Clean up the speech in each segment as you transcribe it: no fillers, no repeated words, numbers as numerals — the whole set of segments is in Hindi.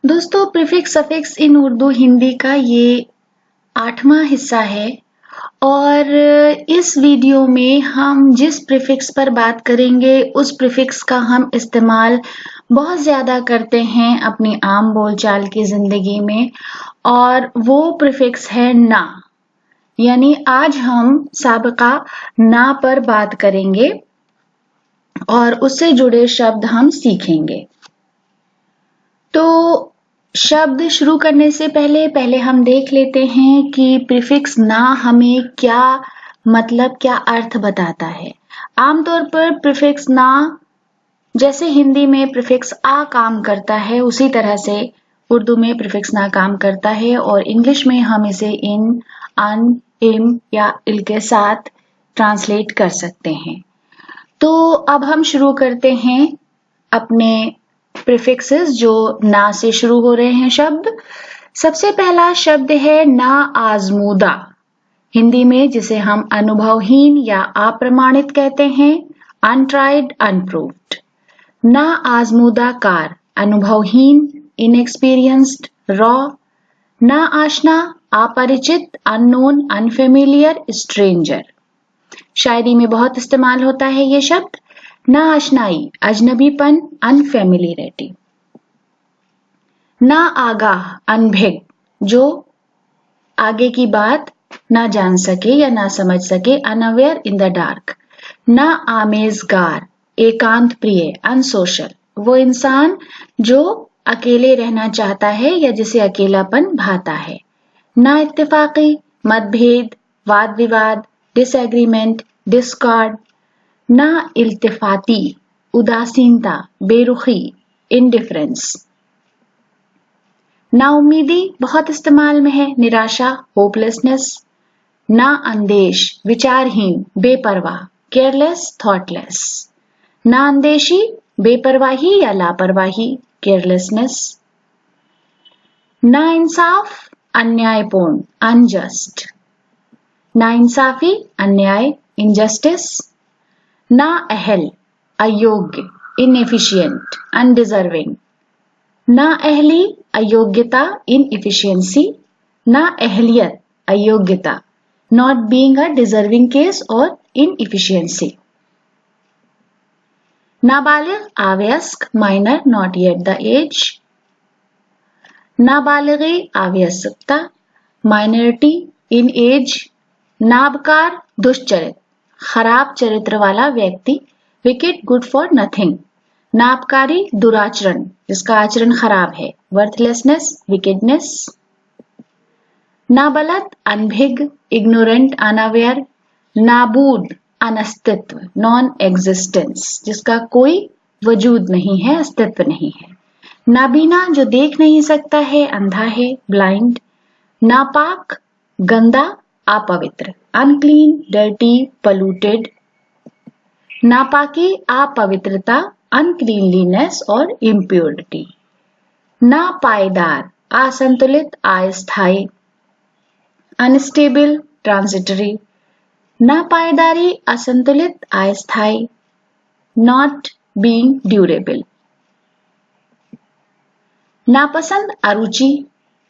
दोस्तों प्रीफिक्स सफिक्स इन उर्दू हिंदी का ये 8वां हिस्सा है और इस वीडियो में हम जिस प्रीफिक्स पर बात करेंगे उस प्रीफिक्स का हम इस्तेमाल बहुत ज़्यादा करते हैं अपनी आम बोलचाल की ज़िंदगी में और वो प्रीफिक्स है ना। यानी आज हम साबिका ना पर बात करेंगे और उससे जुड़े शब्द हम सीखेंगे। तो शब्द शुरू करने से पहले हम देख लेते हैं कि प्रीफिक्स ना हमें क्या मतलब क्या अर्थ बताता है। आमतौर पर प्रीफिक्स ना जैसे हिंदी में प्रीफिक्स आ काम करता है उसी तरह से उर्दू में प्रीफिक्स ना काम करता है और इंग्लिश में हम इसे इन, अन, इम या इल के साथ ट्रांसलेट कर सकते हैं। तो अब हम शुरू करते हैं अपने प्रीफिक्सेस जो ना से शुरू हो रहे हैं शब्द। सबसे पहला शब्द है ना आजमूदा, हिंदी में जिसे हम अनुभवहीन या अप्रमाणित कहते हैं, अनट्राइड अनप्रूव्ड। ना आजमूदा कार, अनुभवहीन, इनएक्सपीरियंस्ड, रॉ। ना आशना, अपरिचित, अननोन, अनफेमिलियर, स्ट्रेंजर। शायरी में बहुत इस्तेमाल होता है ये शब्द। ना आशनाई, अजनबीपन, अनफेमिलियरिटी। ना आगाह, अनभिज्ञ, जो आगे की बात ना जान सके या ना समझ सके, अनअवेयर, इन द डार्क। ना आमेजगार, एकांत प्रिय, अनसोशल, वो इंसान जो अकेले रहना चाहता है या जिसे अकेलापन भाता है। ना इत्तेफाकी, मतभेद, वाद विवाद, डिसएग्रीमेंट, डिस्कॉर्ड। ना इल्तिफाती, उदासीनता, बेरुखी, इंडिफरेंस। ना उम्मीदी बहुत इस्तेमाल में है, निराशा, होपलेसनेस। ना अंदेश, विचारहीन, बेपरवाह, केयरलेस, थॉटलेस। ना अंदेशी, बेपरवाही या लापरवाही, केयरलेसनेस। ना इंसाफ, अन्यायपूर्ण, अनजस्ट। ना इंसाफी, अन्याय, इनजस्टिस। ना अहल, अयोग्य, इनएफिशिएंट, अनडिजर्विंग। ना अहली, अयोग्यता, इनएफिशिएंसी। ना अहलियत, अयोग्यता, not being a deserving case और इनएफिशिएंसी। नाबालिग, अवयस्क, minor, not yet the age. नाबालिगी, अवयस्कता, माइनॉरिटी, इन एज। नाबकार, दुष्चरित, खराब चरित्र वाला व्यक्ति, विकेट, गुड फॉर नथिंग। नाबकारी, दुराचरण, जिसका आचरण खराब है, वर्थलेसनेस, विकेडनेस। नाबलद, अनभिज्ञ, इग्नोरेंट, अनअवेयर। नाबूद, अनस्तित्व, नॉन एग्जिस्टेंस, जिसका कोई वजूद नहीं है, अस्तित्व नहीं है। नाबीना, जो देख नहीं सकता है, अंधा है, ब्लाइंड। नापाक, गंदा, अपवित्र, अनक्लीन, डर्टी, पॉल्यूटेड। नापाकी, अपवित्रता, अनक्लीनलीनेस और इम्प्योरिटी। नापायदार, असंतुलित, अस्थायी, अनस्टेबल, ट्रांजिटरी। नापायदारी, असंतुलित, अस्थायी, नॉट बीइंग ड्यूरेबल। नापसंद, अरुचि,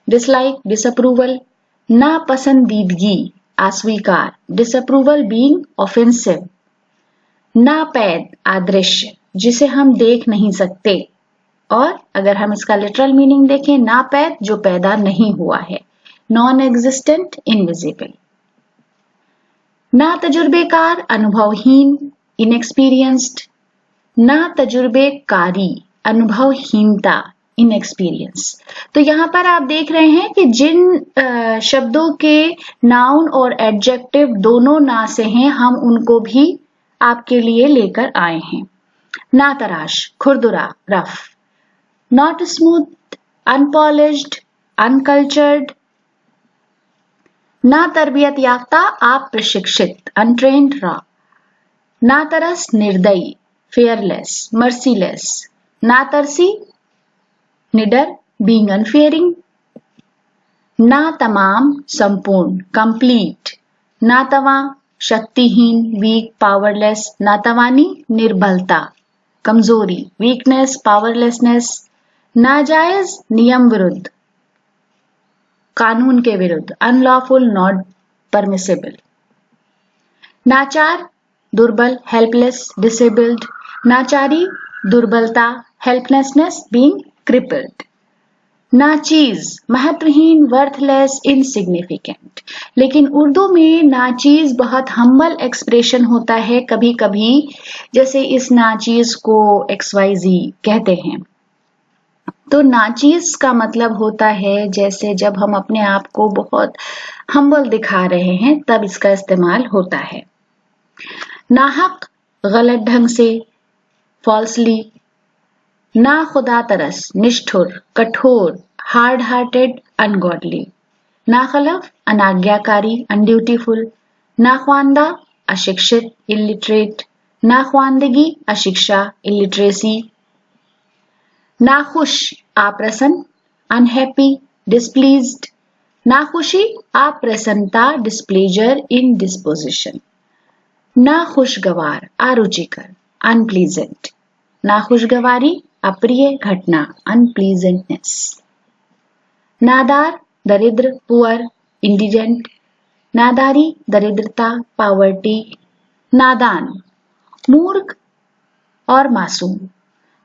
डिसलाइक, डिसअप्रूवल। नापसंदीदगी, अस्वीकार, डिसअप्रूवल, बीइंग ऑफेंसिव। नापैद, अदृश्य, जिसे हम देख नहीं सकते और अगर हम इसका लिटरल मीनिंग देखें, नापैद, जो पैदा नहीं हुआ है, नॉन एग्जिस्टेंट, इनविजिबल। ना तजुर्बेकार, अनुभवहीन, इनएक्सपीरियंस्ड। ना तजुर्बेकारी, अनुभवहीनता, इनएक्सपीरियंस। तो यहाँ पर आप देख रहे हैं कि जिन शब्दों के नाउन और एडजेक्टिव दोनों ना से हैं, हम उनको भी आपके लिए लेकर आए हैं। ना तराश, खुरदुरा, rough. Not smooth, unpolished, uncultured. ना तरबियत याफ्ता, अप्रशिक्षित, अनट्रेन्ड, रॉ। ना तरस, निर्दयी, फेयरलेस, मर्सीलेस। ना तरसी, निडर, बीइंग अनफेयरिंग। ना तमाम, संपूर्ण, कंप्लीट। ना तवा, शक्तिहीन, वीक, पावरलेस। ना तवानी, निर्बलता, कमजोरी, वीकनेस, पावरलेसनेस। नाजायज नियम विरुद्ध, कानून के विरुद्ध, अनलॉफुल नॉट परमिसेबल। नाचार दुर्बल, हेल्पलेस, डिसेबल्ड। नाचारी दुर्बलता, हेल्पलेसनेस, बीइंग क्रिपल्ड। नाचीज महत्वहीन, वर्थलेस, इनसिग्निफिकेंट। लेकिन उर्दू में नाचीज बहुत हम्बल एक्सप्रेशन होता है कभी कभी, जैसे इस नाचीज को XYZ कहते हैं। तो नाचीज का मतलब होता है जैसे जब हम अपने आप को बहुत हम्बल दिखा रहे हैं तब इसका इस्तेमाल होता है। नाहक, गलत ढंग से, फॉल्सली। ना खुदा तरस, निष्ठुर, कठोर, हार्ड हार्टेड, अनगॉडली। नाखलफ, अनाज्ञाकारी, अनड्यूटीफुल। नाख्वांदा, अशिक्षित, इलिटरेट। नाख्वांदगी, अशिक्षा, इलिटरेसी। नाखुश, अप्रसन्न, अनहैप्पी, डिस्प्लीज्ड। नाखुशी, अप्रसन्नता, डिस्प्लेजर, इनडिस्पोजिशन। नाखुशगवार, अरुचिकर, अनप्लीजेंट। नाखुशगवारी, अप्रिय घटना, अनप्लीजेंटनेस। नादार, दरिद्र, पुअर, इंडिजेंट। नादारी, दरिद्रता, पावर्टी। नादान, मूर्ख और मासूम।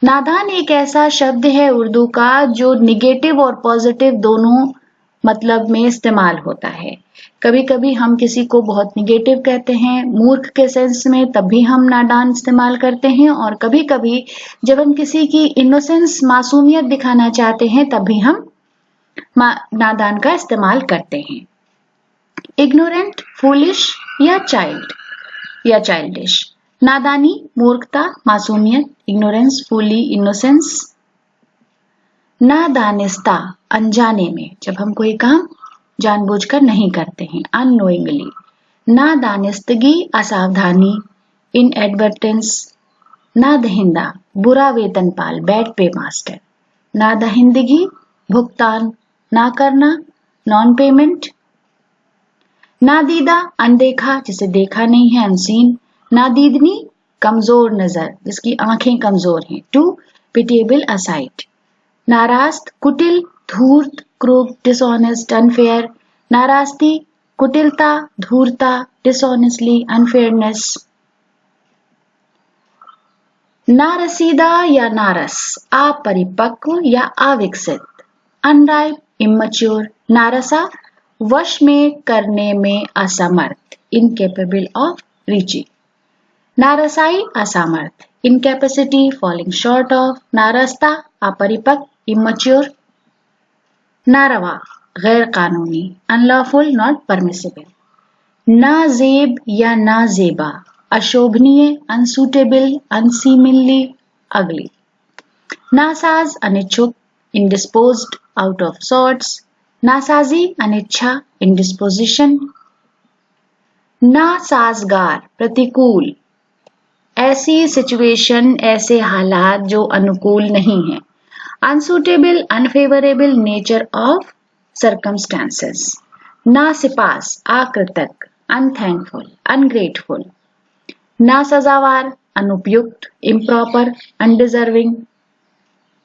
नादान एक ऐसा शब्द है उर्दू का जो निगेटिव और पॉजिटिव दोनों मतलब में इस्तेमाल होता है। कभी कभी हम किसी को बहुत निगेटिव कहते हैं मूर्ख के सेंस में, तब भी हम नादान इस्तेमाल करते हैं, और कभी कभी जब हम किसी की इनोसेंस, मासूमियत दिखाना चाहते हैं तब भी हम नादान का इस्तेमाल करते हैं। इग्नोरेंट, फूलिश या चाइल्ड या चाइल्डिश। नादानी, मूर्खता, मासूमियत, इग्नोरेंस, फूली, इनोसेंस। नादानिस्ता, अनजाने में, जब हम कोई काम जानबूझकर नहीं करते हैं, अननोइंगली। नादानिस्तगी, असावधानी, इनएडवर्टेंस। नादहिंदा, बुरा वेतनपाल, बैड पे मास्टर। नादहिंदगी, भुगतान ना करना, नॉन पेमेंट। नादीदा, अनदेखा, जिसे देखा नहीं है, अनसीन। नादीदनी, कमजोर नजर, जिसकी आंखें कमजोर हैं, टू पिटिएबल असाइट। नारास्त, कुटिल, धूर्त, क्रूर, डिसऑनेस्ट, अनफेयर। नारास्ती, कुटिलता, धूर्ता, डिसऑनेस्टली, अनफेयरनेस। नारसीदा या नारस, अपरिपक्व या अविकसित, अनराइप, इमैच्योर। नारसा, वश में करने में असमर्थ, इनकेपेबल ऑफ रीचिंग। नारसाई, असमर्थ, इनकैपेसिटी, फॉलिंग शॉर्ट ऑफ। नारस्ता, अपरिपक्व, इमैच्योर। नारवा, गैर कानूनी, अनलॉफुल, नॉट परमिसिबल। नाजेब या नाजेबा, अशोभनीय, अनसूटेबल, अनसीमिनली, अगली। नासाज, अनिच्छुक, इंडिस्पोज्ड, आउट ऑफ सॉर्ट्स। नासाजी, अनिच्छा, इंडिस्पोजिशन। नासाजगार, प्रतिकूल, ऐसी सिचुएशन, ऐसे हालात जो अनुकूल नहीं है। Unsuitable, unfavourable nature of circumstances. नासिपास, अकृतज्ञ, अनथैंकफुल, अनग्रेटफुल। नासजावार, अनुपयुक्त, इम्प्रॉपर, अनडिजर्विंग।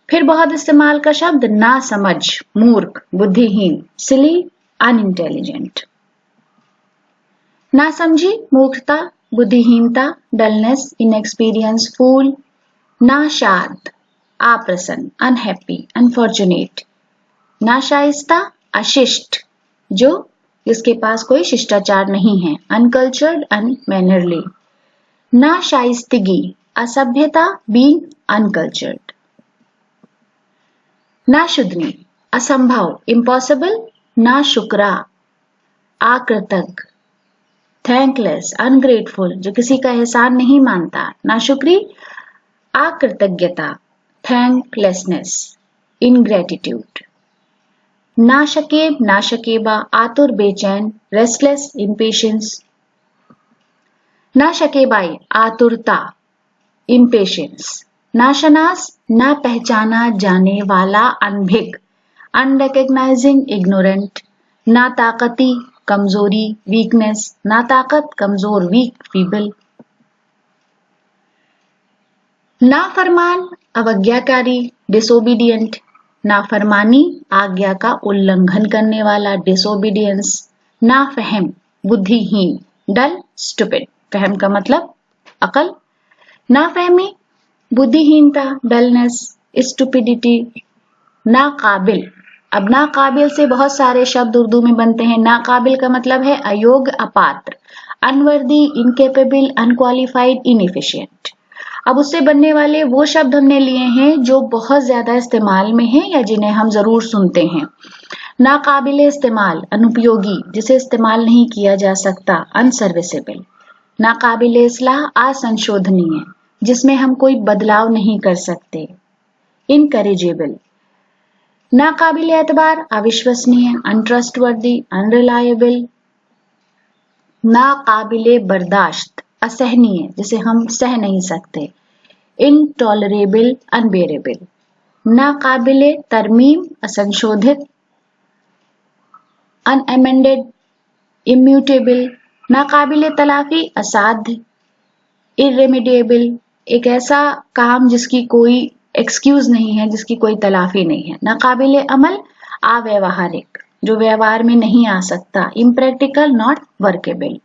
फिर बहुत इस्तेमाल का शब्द नासमझ, मूर्ख, बुद्धिहीन, सिली, अनइंटेलिजेंट। नासमझी, मूर्खता, बुद्धिहीनता, डलनेस, इनएक्सपीरियंस, फूल। नाशाद, अप्रसन्न, अनहैप्पी, अनफॉर्चुनेट। नाशाइस्ता, अशिष्ट, जो जिसके पास कोई शिष्टाचार नहीं है, अनकल्चर्ड, अनमैनरली। नाशाइस्तगी, असभ्यता, बीइंग अनकल्चर्ड। नाशुद्नी, असंभव, इम्पॉसिबल। नाशुक्रा, अकृतज्ञ, थैंकलेस, अनग्रेटफुल, जो किसी का एहसान नहीं मानता। नाशुक्री, अकृतज्ञता, थैंकलेसनेस, इनग्रेटिट्यूड। नाशकेब, नाशकेबा, आतुर, बेचैन, रेस्टलेस, इम्पेशेंस। नाशकेबाई, आतुरता, इम्पेशेंस। नाशनास, ना पहचाना जाने वाला, अनभिज्ञ, अनरिकग्नाइजिंग, इग्नोरेंट। नाताकती, कमजोरी, वीकनेस। नाताकत, कमजोर, वीक, फीबल। नाफरमान, अवज्ञाकारी, डिसोबीडियंट। नाफरमानी, आज्ञा का उल्लंघन करने वाला, डिसोबीडियंस। नाफहम, बुद्धिहीन, डल, स्टूपिड। फहम का मतलब अकल, नाफहमी, बुद्धिहीनता, डलनेस, स्टूपिडिटी। नाकाबिल, अब नाकाबिल से बहुत सारे शब्द उर्दू में बनते हैं। नाकाबिल का मतलब है अयोग्य, अपात्र, अनवर्दी, इनकेपेबल, अनक्वालिफाइड, इनएफिशिएंट। अब उससे बनने वाले वो शब्द हमने लिए हैं जो बहुत ज्यादा इस्तेमाल में हैं या जिन्हें हम जरूर सुनते हैं। नाकाबिले इस्तेमाल, अनुपयोगी, जिसे इस्तेमाल नहीं किया जा सकता, अनसर्विसेबल। नाकाबिले इस्लाह, असंशोधनीय, जिसमें हम कोई बदलाव नहीं कर सकते, इनकरेजेबल। नाकाबिले एतबार, अविश्वसनीय, अनट्रस्टवर्दी, अनरिलायबल। नाकाबिले बर्दाश्त, असहनीय, जिसे हम सह नहीं सकते, इनटॉलरेबल, अनबेरेबल। नाकाबिले तरमीम, असंशोधित, अनएमेंडेड, इम्यूटेबल। नाकाबिले तलाफी, असाध्य, इरेमिडिएबल, एक ऐसा काम जिसकी कोई एक्सक्यूज नहीं है, जिसकी कोई तलाफी नहीं है। नाकाबिले अमल, अव्यवहारिक, जो व्यवहार में नहीं आ सकता, इम्प्रैक्टिकल, नॉट वर्केबल।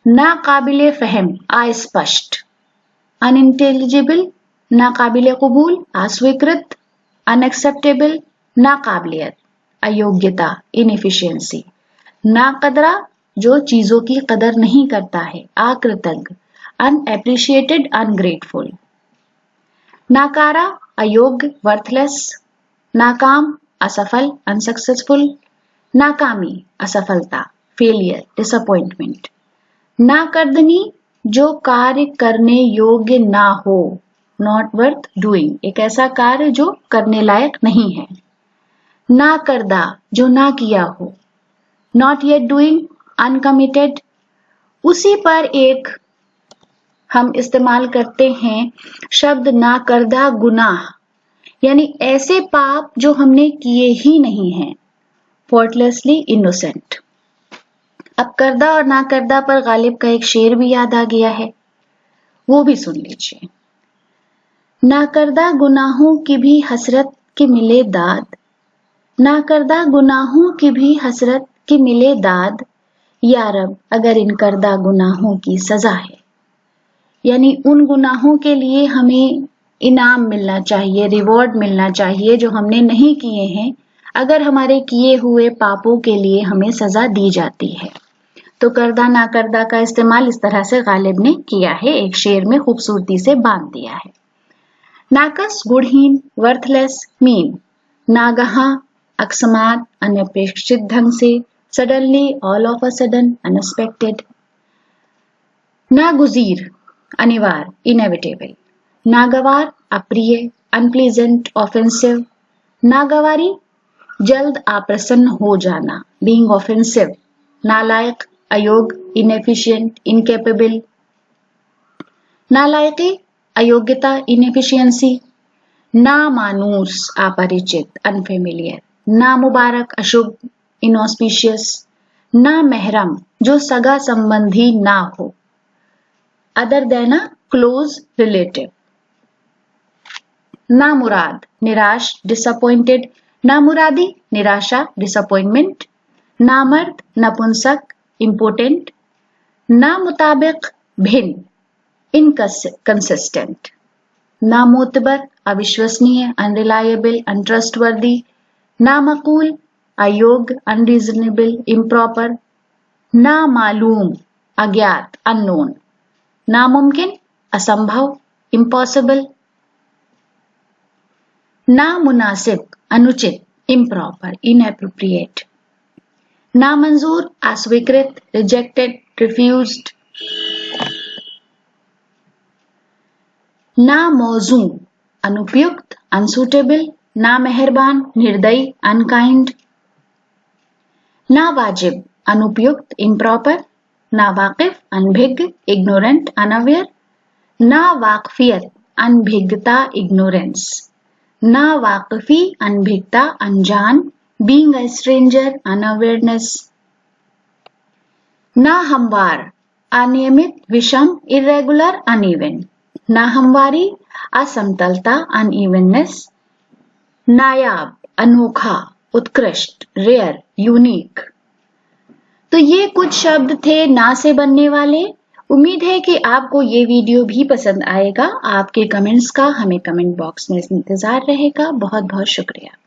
नाकाबिले फहम, अस्पष्ट, अनइंटेलिजिबल। नाकाबिले कबूल, अस्वीकृत, अनएक्सेप्टेबल। नाकाबिलियत, अयोग्यता, इनएफिशिएंसी। नाकदरा, जो चीजों की कदर नहीं करता है, अकृतज्ञ, अनएप्रिशिएटेड, अनग्रेटफुल। नाकारा, अयोग्य, वर्थलेस। नाकाम, असफल, अनसक्सेसफुल। नाकामी, असफलता, फेलियर, डिसअपॉइंटमेंट। नाकर्दनी, जो कार्य करने योग्य ना हो, नॉट वर्थ डूइंग, एक ऐसा कार्य जो करने लायक नहीं है। ना करदा, जो ना किया हो, नॉट येट डूइंग, अनकमिटेड। उसी पर एक हम इस्तेमाल करते हैं शब्द ना करदा गुनाह, यानी ऐसे पाप जो हमने किए ही नहीं हैं, फॉल्टलेसली इनोसेंट। अब करदा और ना करदा पर गालिब का एक शेर भी याद आ गया है, वो भी सुन लीजिए। ना करदा गुनाहों की भी हसरत की मिले दाद, ना करदा गुनाहों की भी हसरत की मिले दाद, या रब अगर इन करदा गुनाहों की सजा है, यानी उन गुनाहों के लिए हमें इनाम मिलना चाहिए, रिवॉर्ड मिलना चाहिए जो हमने नहीं किए हैं, अगर हमारे किए हुए पापों के लिए हमें सजा दी जाती है। तो करदा ना करदा का इस्तेमाल इस तरह से गालिब ने किया है, एक शेर में खूबसूरती से बांध दिया है। नाकस, गुणहीन, वर्थलेस, मीन। नागहा, अकस्मात, अनपेक्षित ढंग से, suddenly, all of a sudden, unexpected. नागुजीर, अनिवार्य, इनएविटेबल। नागवार, अप्रिय, अनप्लीजेंट, ऑफेंसिव। नागवारी, जल्द अप्रसन्न हो जाना, बीइंग ऑफेंसिव। नालायक, अयोग्य, इनएफिशिएंट, इनकेपेबल। नालायकी, अयोग्यता, इनएफिशिएंसी। नामानूस, अपरिचित, अनफेमिलियर। नामुबारक, अशुभ, इनऑस्पिशियस। नामहरम, जो सगा संबंधी ना हो, other than a close relative. नामुराद, निराश, डिसअपॉइंटेड। नामुरादी, निराशा, डिसअपॉइंटमेंट। नामर्द, नपुंसक, इम्पोर्टेंट। नामुताबिक, भिन्न, इनकंसिस्टेंट। नामोतबर, अविश्वसनीय, अनरिलायबल, अनट्रस्टवर्दी। नामकूल, अयोग्य, अनरीजनेबल, इम्प्रॉपर। नामालूम, अज्ञात, अननोन। नामुमकिन, असंभव, इम्पॉसिबल। नामुनासिब, अनुचित, इम्प्रॉपर, इनएप्रोप्रिएट। नामंजूर, अस्वीकृत, रिजेक्टेड, रिफ्यूज्ड। नामौजू, अनुपयुक्त, अनसुटेबल। नामेहरबान, निर्दयी, अनकाइंड। नावाजिब, अनुपयुक्त, इम्प्रॉपर। नावाकिफ, अनभिज्ञ, इग्नोरेंट, अनअवेयर। नावाकफियत, अनभिज्ञता, इग्नोरेंस। नावाकफी, अनभिज्ञता, अनजान, बीइंग अ स्ट्रेंजर, अनअवेयरनेस। नाहमवार, अनियमित, विषम, इर्रेगुलर, अनइवन। नाहमवारी, असमतलता, अनइवननेस। नायाब, अनोखा, उत्कृष्ट, रेयर, यूनिक। तो ये कुछ शब्द थे ना से बनने वाले। उम्मीद है कि आपको ये वीडियो भी पसंद आएगा। आपके कमेंट्स का हमें कमेंट बॉक्स में इंतजार रहेगा। बहुत बहुत शुक्रिया।